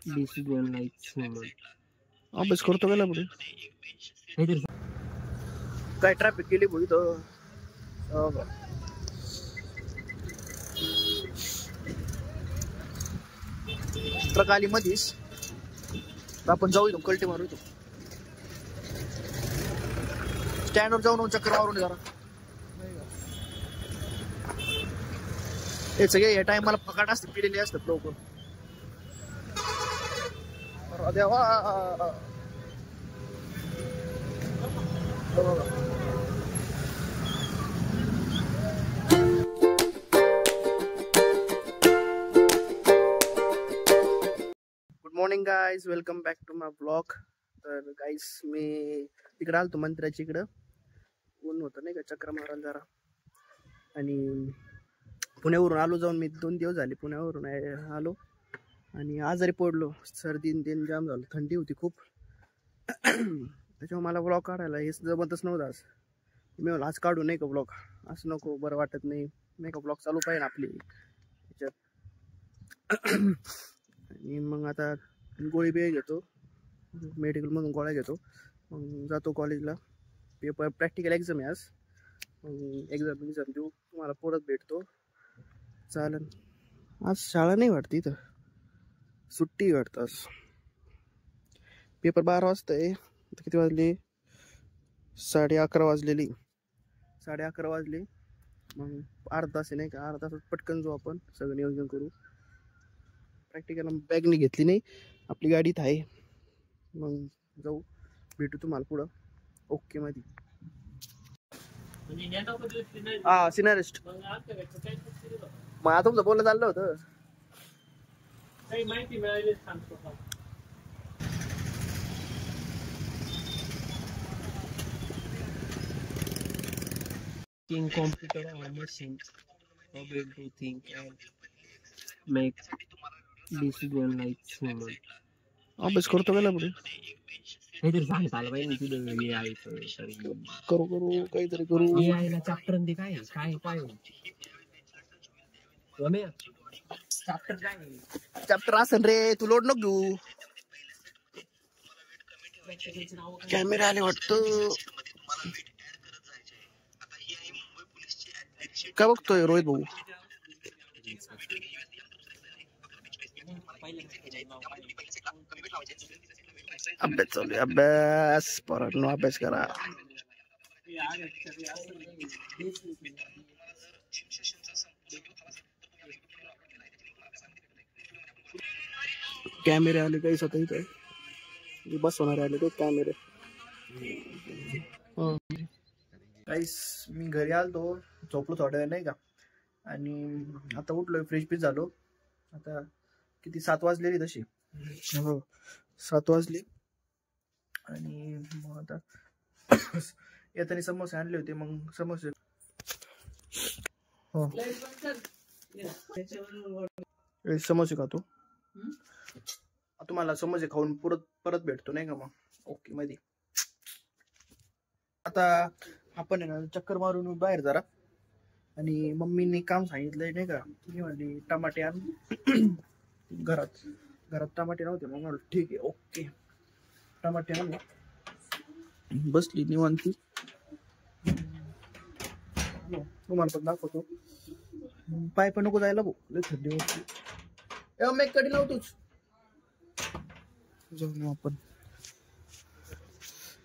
Decision like अभ्यास करतो गेला पुढे काय ट्रॅफिक केली भाऊ इथं. ट्रक आली मधीच, आपण जाऊ इथून कल्टी मारू. इथून स्टँडवर जाऊन चक्कर मारून जरा. हे सगळे या टाइमाला फकाट असतात, पिलेले असतात लोक. देवा good morning guys, welcome back to my blog. तर गाईज मी तिकडे आलतो मंदिराच्या इकडं. ऊन होतं नाही का, चक्र मारायला जरा. आणि पुण्यावरून आलो जाऊन. मी 2 दिवस झाले पुण्यावरून आलो आणि आजारी पडलो. सर्दी तीन जाम झालं, थंडी होती खूप. त्याच्यामुळे मला ब्लॉग काढायला हे जमतच नव्हतं. आज मी म्हणलं आज काढू नाही का ब्लॉग, असं नको, बरं वाटत नाही का, ब्लॉग चालू पाहिजे आपली ह्याच्यात. आणि मग आता गोळी बिळी घेतो, मेडिकलमधून गोळ्या घेतो, मग जातो कॉलेजला. पेपर प्रॅक्टिकल एक्झाम आहे आज. मग एक्झाम देऊ, तुम्हाला परत भेटतो. चालेल. आज शाळा नाही वाटते, इथं सुट्टी वाटतं आज. पेपर 12 वाजता आहे. किती वाजले? 11:30 वाजलेली. 11:30 वाजले. मग अर्धा तास आहे नाही का, अर्धा तास पटकन जाऊ आपण, सगळं नियोजन करू. प्रॅक्टिकल बॅगनी घेतली नाही, आपली गाडीत आहे. मग जाऊ, भेटू तुम्हाला पुढं ओके मध्ये. हा सिनारिस्ट. मग आता तुमचं बोलणं चाललं होतं, काही माहिती मिळाली सांगतो. Computer or machine able to think and make decision like human. अभ्यास करतो गेला पुढे. काहीतरी सांगता आलं पाहिजे तुझं AI करू काहीतरी करू. AI ला चॅप्टर ते काय रम्या चॅप्टर काय चॅप्टर असेल रे, तू लोड नको घेऊ. कॅमेरा आले वाटतं. काय बघतोय रोहित भाऊ? अभ्यास चालू आहे, अभ्यास. पोरांनो अभ्यास करा. कॅमेरे आले काही स्वतः इथं बसवणारे आले ते कॅमेरे. काहीच मी घरी आलतो, झोपलो थोड्या वेळ नाही का, आणि आता उठलोय, फ्रेश पीस झालो. आता किती 7 वाजलेली तशी. हो 7 वाजले. आणि मग आता येताना समोसे आणले होते, मग समोसे. हो समोसे खातो. तुम्हाला समोसे खाऊन परत भेटतो नाही का, मग ओके मध्ये. आता आपण आहे ना चक्कर मारून बाहेर जरा. आणि मम्मीने काम सांगितलंय नाही का, ती म्हणली टमाटे आण. घरात टमाटे नव्हते, मग म्हणलं ठीक आहे ओके, टमाटे आणले. बसली निवांती. तुम्हाला पण दाखवतो. पाय पण नको जायला भाऊ, लय थंडी होती. मी कधी लावतोच. जाऊन आपण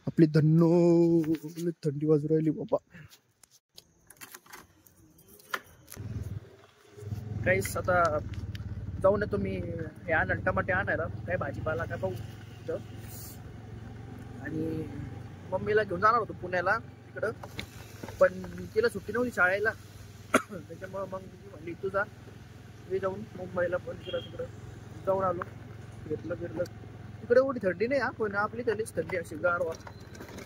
आपली थंडी वाजू राहिली बाबा. काहीच आता जाऊन येतो मी. हे आणलं टमाटे आणायला, काय भाजीपाला काय पाहू. आणि मम्मीला घेऊन जाणार होतो पुण्याला तिकडं, पण तिला सुट्टी नव्हती शाळेला. त्याच्यामुळं मग म्हणली तू जा, मी जाऊन मुंबईला पण तिकडं जाऊन आलो. फिरलं तिकडे एवढी थंडी नाही हा, पण आपली थंडीच थंडी अशी गारवा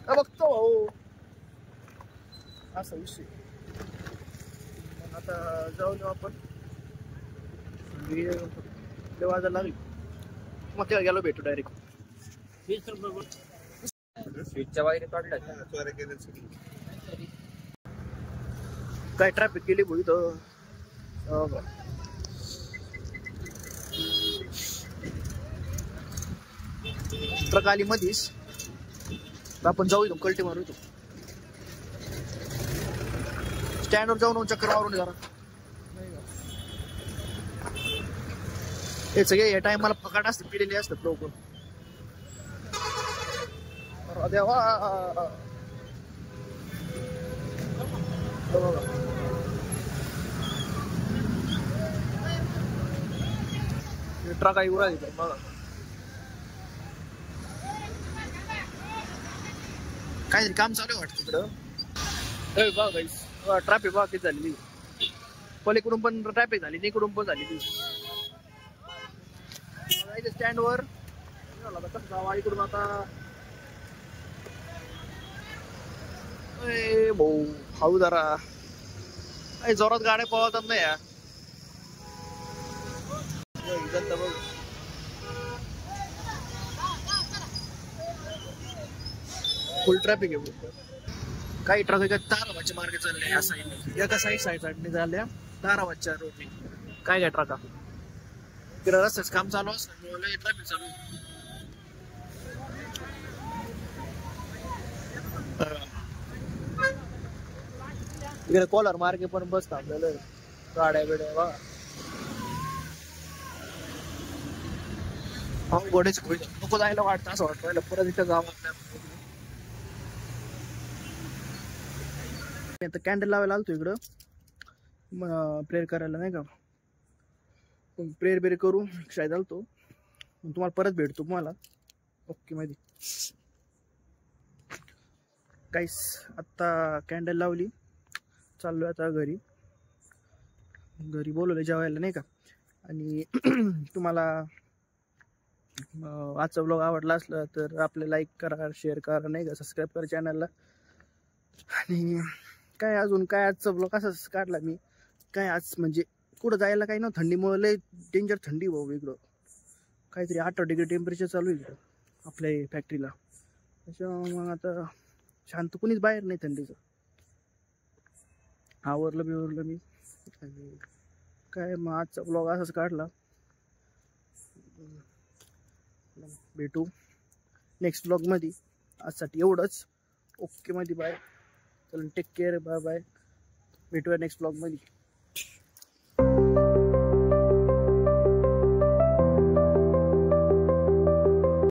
बघतो भाऊ, असा विषय. आता जाऊन येऊ आपण. वाजायला लागली, मग तेव्हा गेलो भेटू डायरेक्ट. स्विचच्या वायरी काढल्या काय ट्रॅफिक केली भाऊ इथं. ट्रक आली मधीच, आपण जाऊ इथून कल्टी मारू इथून स्टँडवर जाऊन चक्कर मारून जरा. हे सगळे या टायमाला फकाट असतात, पिलेले असतात लोक. देवा ट्रक आहे उरा देतात बघा. काहीतरी काम चालू आहे वाटतं तिकडं. बघा गाईस, ट्रॅफिक बघा किती झाली. पलीकडून पण ट्रॅफिक झाली, इकडून पण झाली. स्टँडवर कसं जावा इकडून आता. भाऊ हाऊ जरा जोरात गाड्या पळवतात नाही या. फुल ट्रॅफिक आहे. काही ट्रक ताराबादच्या मार्गे चालले या साईड, एका साईड झाल्या ताराबादच्या रोडने. काय काय ट्रका तिकडे रस्त्याच काम चालू असतं, ट्रॅफिक चालू. इकडे कोलार मार्गे पण बस थांबलेलं, गाड्या बिड्या बघा. गोडेच नको जायला वाटतं, असं वाटतं परत इथं जावं आपल्या. कॅन्डल लावायला आलतो इकडं प्रेयर करायला नाही का. प्रेयर बेर करू शाळेत आलतो. तुम्हाला परत भेटतो तुम्हाला. ओके माहिती काहीच. आत्ता कॅन्डल लावली, चाललोय आता घरी बोलवलं जेवायला नाही का. आणि तुम्हाला आजचा ब्लॉग आवडला असला तर आपले लाईक करा, शेअर करा नाही का, सबस्क्राईब करा चॅनलला. आणि काय अजून काय आजचा ब्लॉग असाच काढला मी. काय आज म्हणजे कुठं जायला काही नव्हतं, थंडीमुळे लय डेंजर थंडी भाऊ इकडं. काहीतरी 18 डिग्री टेम्परेचर चालू आहे इकडं आपल्या फॅक्टरीला. त्याच्यामुळे मग आता शांत कुणीच बाहेर नाही थंडीचं. आवरलं बिवरलं मी. काय मग आजचा ब्लॉग असाच काढला. भेटू नेक्स्ट ब्लॉग मध्ये. आजसाठी एवढंच. ओके मध्ये बाय. चला टेक केअर, बाय बाय. भेटूया नेक्स्ट ब्लॉग मध्ये.